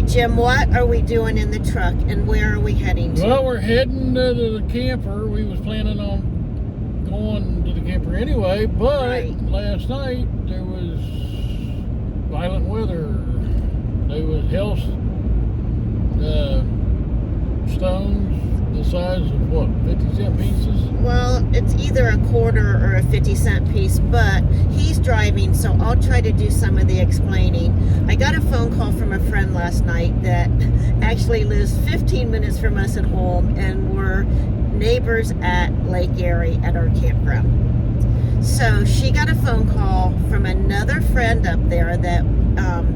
right, Jim, what are we doing in the truck and where are we heading to? Well, we're heading to the camper. We was planning on going to the camper anyway, but last night there was violent weather. There was hail stones the size of what, 50-cent pieces? Well, it's either a quarter or a 50-cent piece, but he's driving, so I'll try to do some of the explaining. I got a phone call from a friend last night that actually lives 15 minutes from us at home, and we're neighbors at Lake Erie at our campground. So she got a phone call from another friend up there that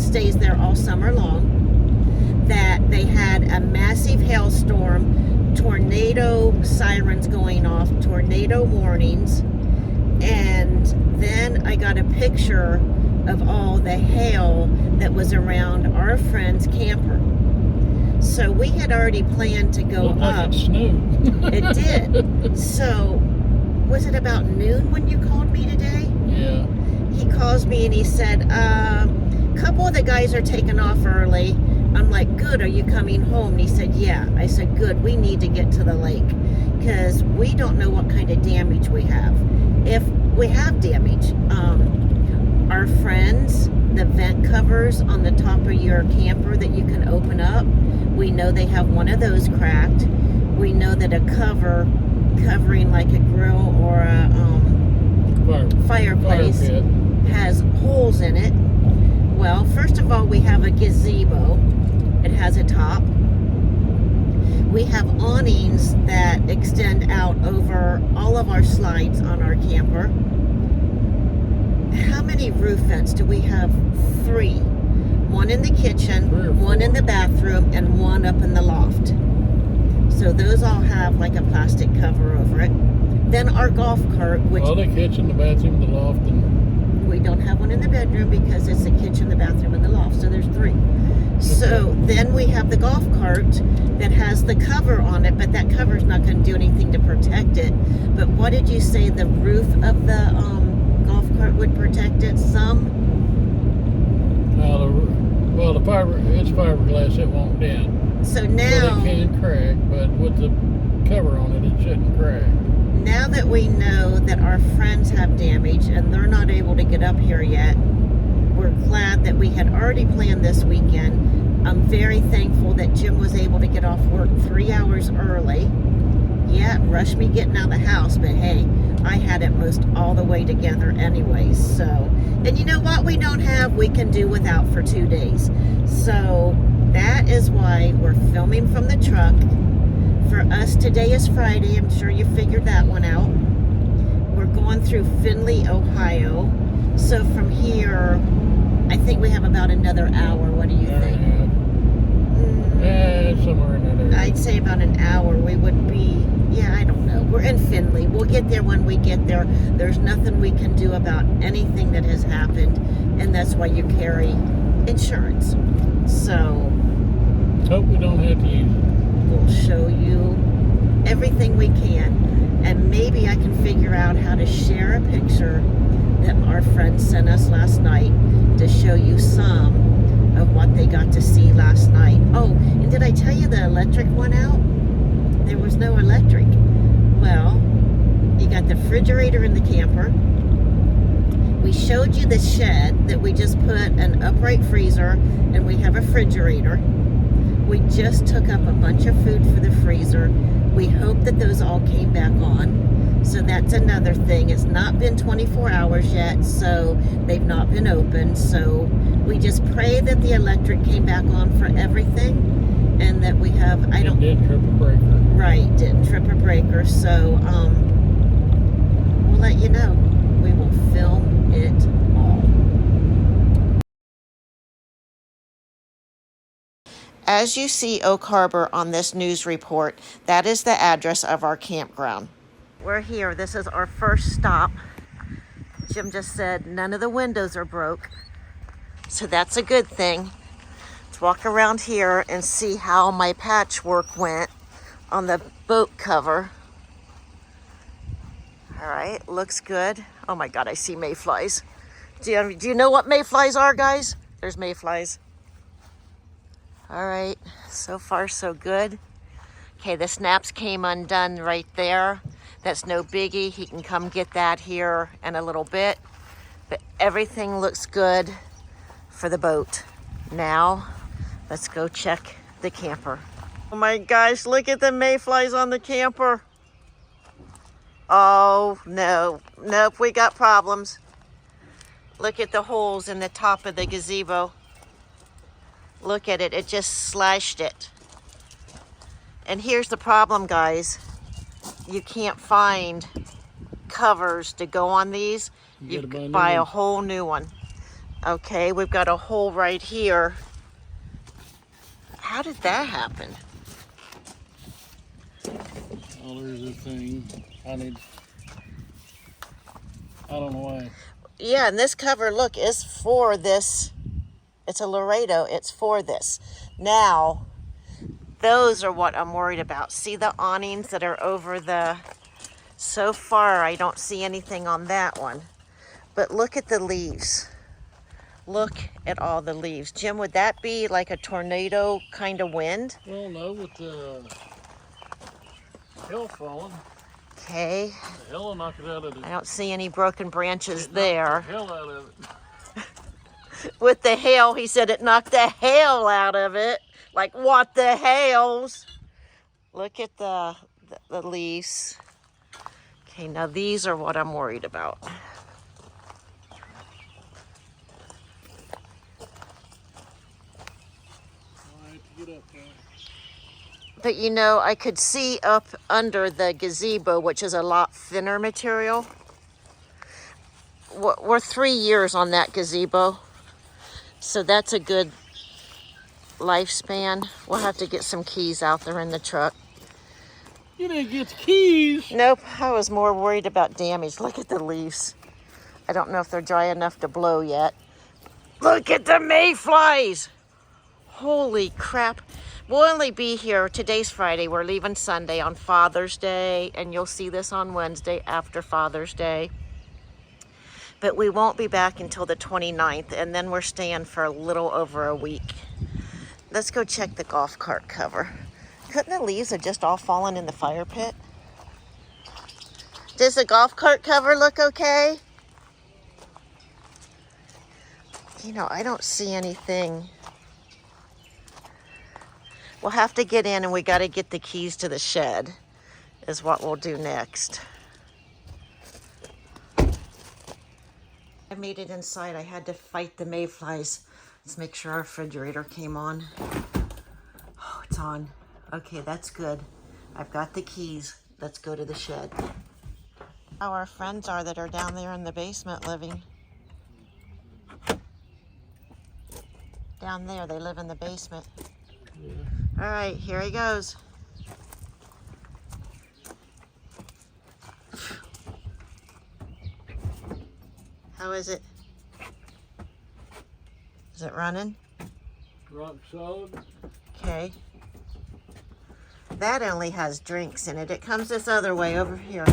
stays there all summer long, that they had a massive hailstorm, tornado sirens going off, tornado warnings, and then I got a picture of all the hail that was around our friend's camper. So we had already planned to go up. It snowed. It did. So was it about noon when you called me today? Yeah. He calls me and he said, a couple of the guys are taking off early. I'm like, good, are you coming home? And he said, yeah. I said, good, we need to get to the lake because we don't know what kind of damage we have. If we have damage, our friends, the vent covers on the top of your camper that you can open up, we know they have one of those cracked. We know that a covering like a grill or a fireplace has holes in it. Well, first of all, we have a gazebo. It has a top. We have awnings that extend out over all of our slides on our camper. How many roof vents do we have? 3. One in the kitchen, one in the bathroom, and one up in the loft. So those all have like a plastic cover over it. Then our golf cart, which... Well, the kitchen, the bathroom, the loft, and... We don't have one in the bedroom because it's the kitchen, the bathroom, and the loft, so there's 3. So then we have the golf cart that has the cover on it, but that cover's not going to do anything to protect it. But what did you say the roof of the golf cart would protect it? Some? Well, it's fiberglass, it won't dent. So now... But it can crack, but with the cover on it, it shouldn't crack. Now that we know that our friends have damage and they're not able to get up here yet, we're glad that we had already planned this weekend. I'm very thankful that Jim was able to get off work 3 hours early. Yeah, it rushed me getting out of the house, but hey, I had it most all the way together anyways. So, and you know what we don't have, we can do without for 2 days. So that is why we're filming from the truck. For us, today is Friday. I'm sure you figured that one out. We're going through Findlay, Ohio. So from here, I think we have about another hour. What do you think? Yeah, somewhere in that area. I'd say about an hour. We would be, I don't know. We're in Findlay. We'll get there when we get there. There's nothing we can do about anything that has happened, and that's why you carry insurance. So hope we don't have to use it. We'll show you everything we can, and maybe I can figure out how to share a picture that our friends sent us last night to show you some of what they got to see last night. Oh, and did I tell you the electric went out? There was no electric. Well, you got the refrigerator in the camper. We showed you the shed that we just put an upright freezer, and we have a refrigerator. We just took up a bunch of food for the freezer. We hope that those all came back on. So that's another thing. It's not been 24 hours yet, so they've not been open. So we just pray that the electric came back on for everything, and that we have, It didn't trip a breaker. Right, didn't trip a breaker. So we'll let you know. We will film it all. As you see Oak Harbor on this news report, that is the address of our campground. We're here. This is our first stop. Jim just said none of the windows are broke, so that's a good thing. Let's walk around here and see how my patchwork went on the boat cover. All right, looks good. Oh my God, I see mayflies. Do you know what mayflies are, guys? There's mayflies. All right, so far so good. Okay, the snaps came undone right there. That's no biggie. He can come get that here in a little bit. But everything looks good for the boat. Now, let's go check the camper. Oh my gosh, look at the mayflies on the camper. Oh, no. Nope, we got problems. Look at the holes in the top of the gazebo. Look at it, it just slashed it. And here's the problem, guys. You can't find covers to go on these. You buy a whole new one. Okay, we've got a hole right here. How did that happen? Oh, there's a thing. I don't know why. Yeah, and this cover, look, is for this. It's a Laredo, it's for this. Now, those are what I'm worried about. See the awnings that are over the... So far, I don't see anything on that one. But look at the leaves. Look at all the leaves. Jim, would that be like a tornado kind of wind? Well, no, with the hail falling. Okay. The hell will knock it out of it. I don't see any broken branches there. The hell out of it. With the hail, he said it knocked the hail out of it. Like, what the hails? Look at the leaves. Okay, now these are what I'm worried about. Get up there. But you know, I could see up under the gazebo, which is a lot thinner material. We're 3 years on that gazebo. So that's a good lifespan. We'll have to get some keys out there in the truck. You didn't get the keys. Nope, I was more worried about damage. Look at the leaves. I don't know if they're dry enough to blow yet. Look at the mayflies. Holy crap. We'll only be here, today's Friday, we're leaving Sunday on Father's Day, and you'll see this on Wednesday after Father's Day. But we won't be back until the 29th, and then we're staying for a little over a week. Let's go check the golf cart cover. Couldn't the leaves have just all fallen in the fire pit? Does the golf cart cover look okay? You know, I don't see anything. We'll have to get in, and we got to get the keys to the shed is what we'll do next. I made it inside. I had to fight the mayflies. Let's make sure our refrigerator came on. Oh, it's on. Okay, that's good. I've got the keys. Let's go to the shed. How our friends are that are down there in the basement living. Down there, they live in the basement. Yeah. All right, here he goes. How is it? Is it running? Rock solid. Okay. That only has drinks in it. It comes this other way over here.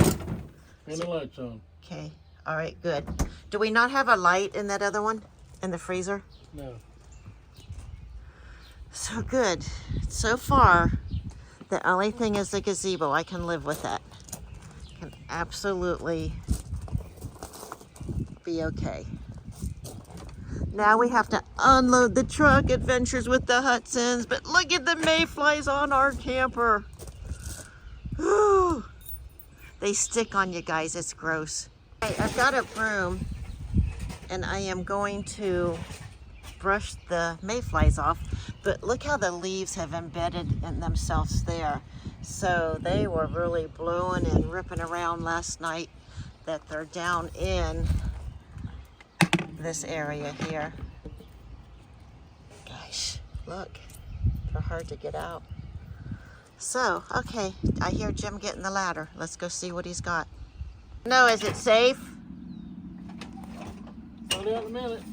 And the light's on. Okay. All right, good. Do we not have a light in that other one? In the freezer? No. So good. So far, the only thing is the gazebo. I can live with that. Can absolutely be okay. Now we have to unload the truck, Adventures with the Hudsons. But look at the mayflies on our camper. Whew. They stick on you guys. It's gross. Hey, I've got a broom, and I am going to brush the mayflies off. But look how the leaves have embedded in themselves there. So they were really blowing and ripping around last night that they're down in this area here. Gosh, look, they're hard to get out. So, okay, I hear Jim getting the ladder. Let's go see what he's got. No, is it safe? Find out in a minute.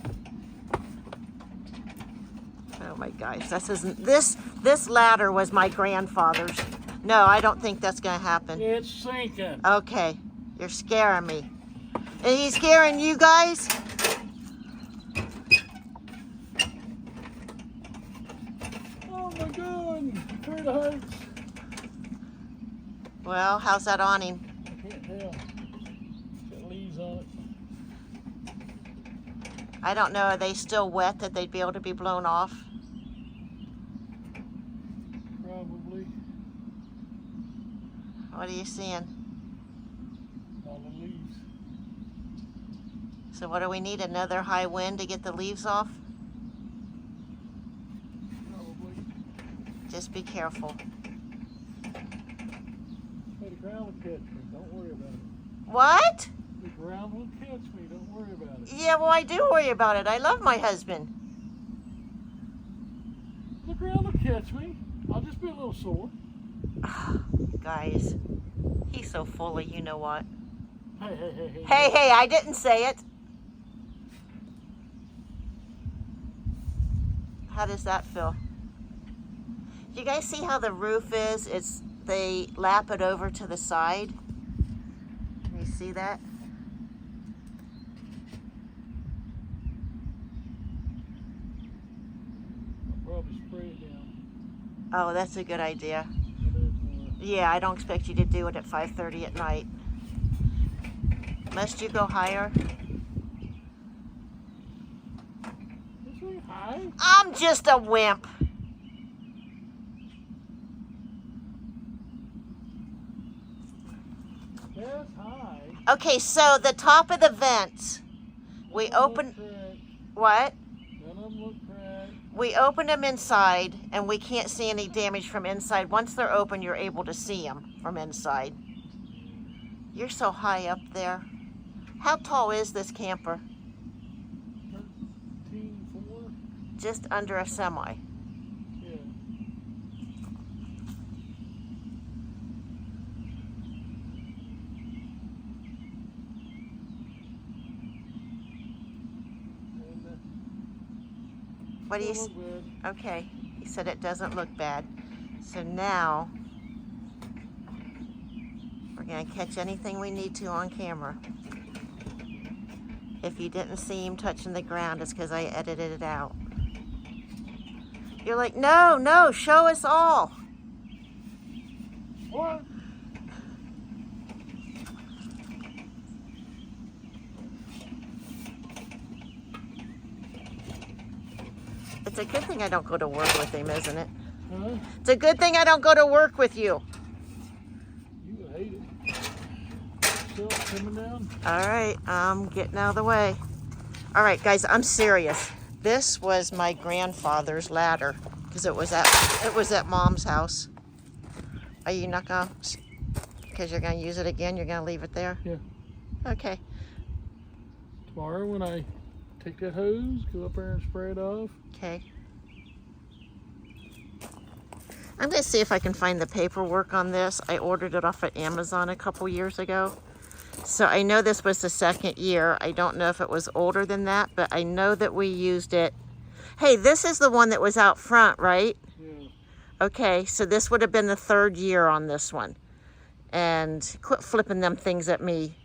Oh my gosh, this ladder was my grandfather's. No, I don't think that's gonna happen. It's sinking. Okay, you're scaring me. And he's scaring you guys? it hurts. Well, how's that awning? I can't tell. Got leaves on it. I don't know. Are they still wet that they'd be able to be blown off? Probably. What are you seeing? All the leaves. So what do we need? Another high wind to get the leaves off? Probably. Just be careful. Hey, the ground will catch me. Don't worry about it. What? The ground will catch me. Don't worry about it. Yeah, well, I do worry about it. I love my husband. The ground will catch me. I'll just be a little sore. Guys, he's so full of you know what. Hey. Hey, I didn't say it. How does that feel? Do you guys see how the roof is? They lap it over to the side. Can you see that? I'll probably spray it down. Oh, that's a good idea. Yeah, I don't expect you to do it at 5:30 at night. Must you go higher? Is it high? I'm just a wimp. That's high. Okay, so the top of the vents, we open. What? None of them look cracked. We opened them inside, and we can't see any damage from inside. Once they're open, you're able to see them from inside. You're so high up there. How tall is this camper? 13.4. Just under a semi. Yeah. What do you? Don't look bad. Okay, he said it doesn't look bad. So now we're gonna catch anything we need to on camera. If you didn't see him touching the ground, it's because I edited it out. You're like, no, show us all. What? It's a good thing I don't go to work with him, isn't it? Huh? It's a good thing I don't go to work with you. You would hate it. Still coming down? All right, I'm getting out of the way. All right, guys, I'm serious. This was my grandfather's ladder because it was at Mom's house. Are you not gonna? Because you're gonna use it again. You're gonna leave it there. Yeah. Okay. Tomorrow when I take that hose, go up there and spray it off. Okay. I'm gonna see if I can find the paperwork on this. I ordered it off of Amazon a couple years ago. So I know this was the second year. I don't know if it was older than that, but I know that we used it. Hey, this is the one that was out front, right? Yeah. Okay, so this would have been the third year on this one. And quit flipping them things at me.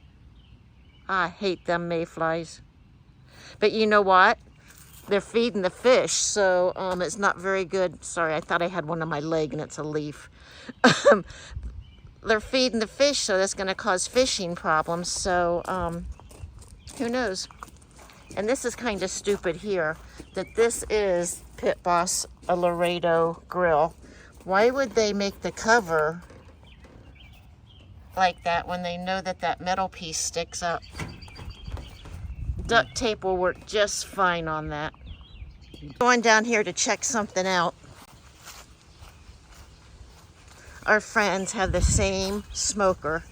I hate them mayflies. But you know what? They're feeding the fish, so it's not very good. Sorry, I thought I had one on my leg and it's a leaf. They're feeding the fish, so that's going to cause fishing problems. So who knows? And this is kind of stupid here, that this is Pit Boss a Laredo grill. Why would they make the cover like that when they know that that metal piece sticks up? Duct tape will work just fine on that. Going down here to check something out. Our friends have the same smoker,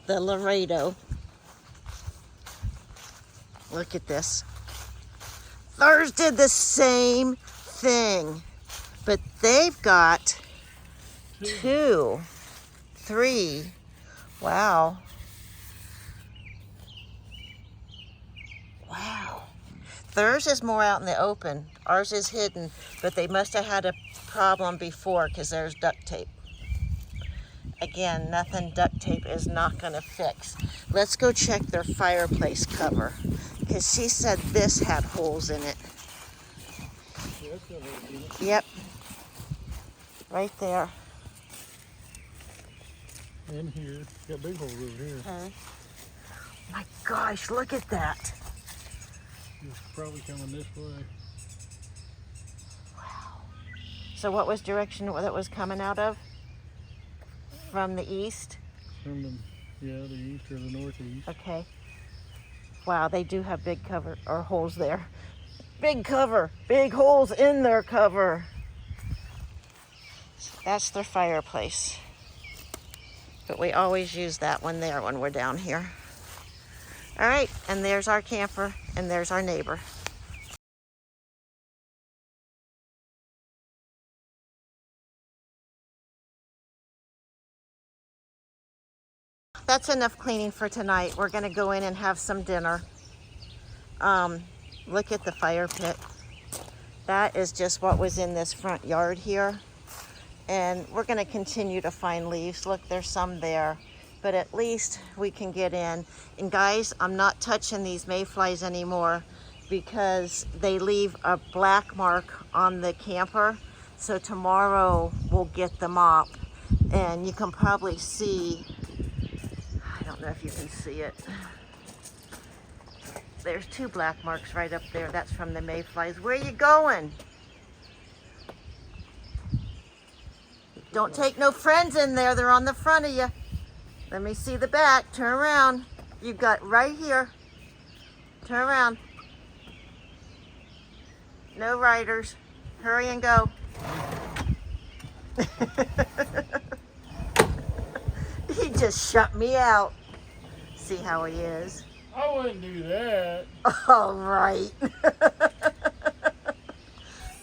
the Laredo. Look at this. Theirs did the same thing, but they've got 2, 3. Wow. Wow. Theirs is more out in the open. Ours is hidden, but they must have had a problem before because there's duct tape. Again, nothing duct tape is not going to fix. Let's go check their fireplace cover because she said this had holes in it. Yeah, that's got holes in it. Yep. Right there. In here. Got big holes over here. Okay. My gosh, look at that. It's probably coming this way. Wow. So what was direction that was coming out of? From the east? From the, yeah, the east or the northeast. Okay. Wow, they do have big cover or holes there. Big cover, big holes in their cover. That's their fireplace. But we always use that one there when we're down here. All right, and there's our camper, and there's our neighbor. That's enough cleaning for tonight. We're gonna go in and have some dinner. Look at the fire pit. That is just what was in this front yard here. And we're gonna continue to find leaves. Look, there's some there, but at least we can get in. And guys, I'm not touching these mayflies anymore because they leave a black mark on the camper. So tomorrow we'll get the mop, and you can probably see, I don't know if you can see it. There's 2 black marks right up there. That's from the mayflies. Where are you going? Don't take no friends in there. They're on the front of you. Let me see the back. Turn around. You've got right here. Turn around. No riders. Hurry and go. He just shut me out. See how he is. I wouldn't do that. All right.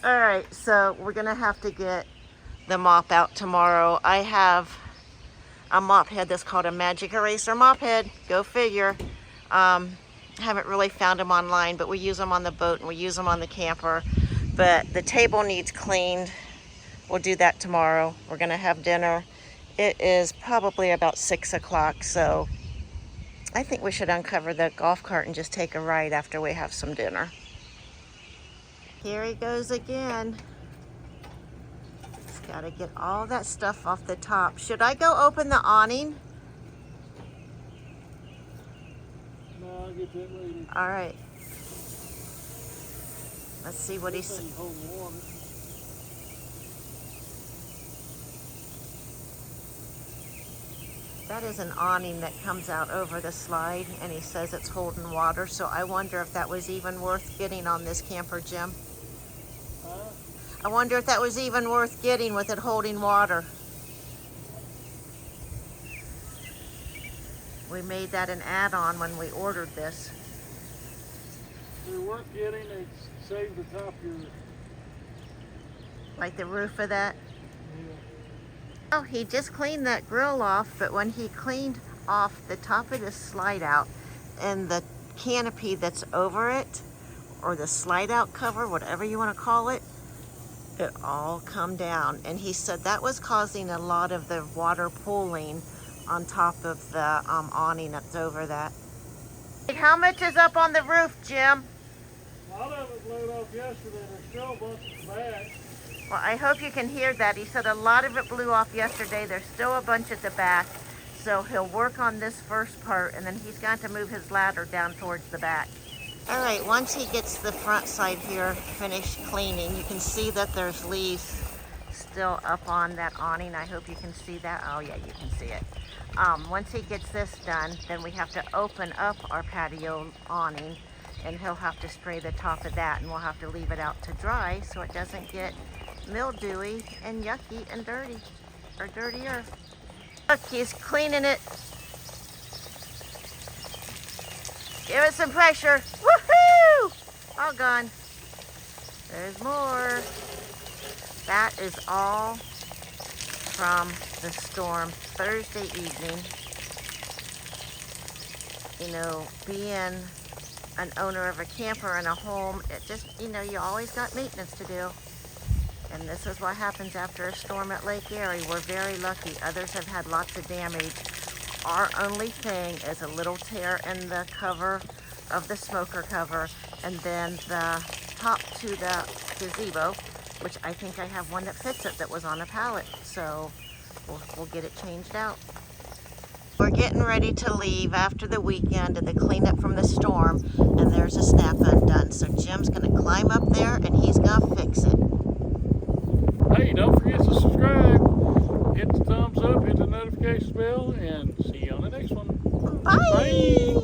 All right, so we're gonna have to get the mop out tomorrow. I have a mop head that's called a magic eraser mop head. Go figure. Haven't really found them online, but we use them on the boat and we use them on the camper. But the table needs cleaned. We'll do that tomorrow. We're gonna have dinner. It is probably about 6 o'clock, so I think we should uncover the golf cart and just take a ride after we have some dinner. Here he goes again. He's got to get all that stuff off the top. Should I go open the awning? No, I'll get that later. All right. Let's see what he says. That is an awning that comes out over the slide, and he says it's holding water, so I wonder if that was even worth getting on this camper, Jim. I wonder if that was even worth getting with it holding water. We made that an add-on when we ordered this. They're worth getting. They save the top of your... Like the roof of that? Yeah. Oh, he just cleaned that grill off, but when he cleaned off the top of the slide out and the canopy that's over it, or the slide out cover, whatever you want to call it, it all come down. And he said that was causing a lot of the water pooling on top of the awning that's over that. How much is up on the roof, Jim? A lot of it blew off yesterday. There's still a bunch at the back. Well, I hope you can hear that. He said a lot of it blew off yesterday. There's still a bunch at the back. So he'll work on this first part, and then he's got to move his ladder down towards the back. All right, once he gets the front side here finished cleaning, you can see that there's leaves still up on that awning. I hope you can see that. Oh yeah, you can see it. Once he gets this done, then we have to open up our patio awning, and he'll have to spray the top of that, and we'll have to leave it out to dry so it doesn't get mildewy and yucky and dirty, or dirtier. Look, he's cleaning it. Give it some pressure. Woohoo! All gone. There's more. That is all from the storm Thursday evening. You know, being an owner of a camper and a home, it just, you know, you always got maintenance to do. And this is what happens after a storm at Lake Erie. We're very lucky. Others have had lots of damage. Our only thing is a little tear in the cover of the smoker cover, and then the top to the gazebo which I think I have one that fits it that was on a pallet. So we'll get it changed out. We're getting ready to leave after the weekend and the cleanup from the storm, and there's a snap undone. So Jim's gonna climb up there and he's gonna fix it. Hey, don't forget to subscribe, hit the thumbs up, hit the notification bell, and see you on the next one. Bye. Bye.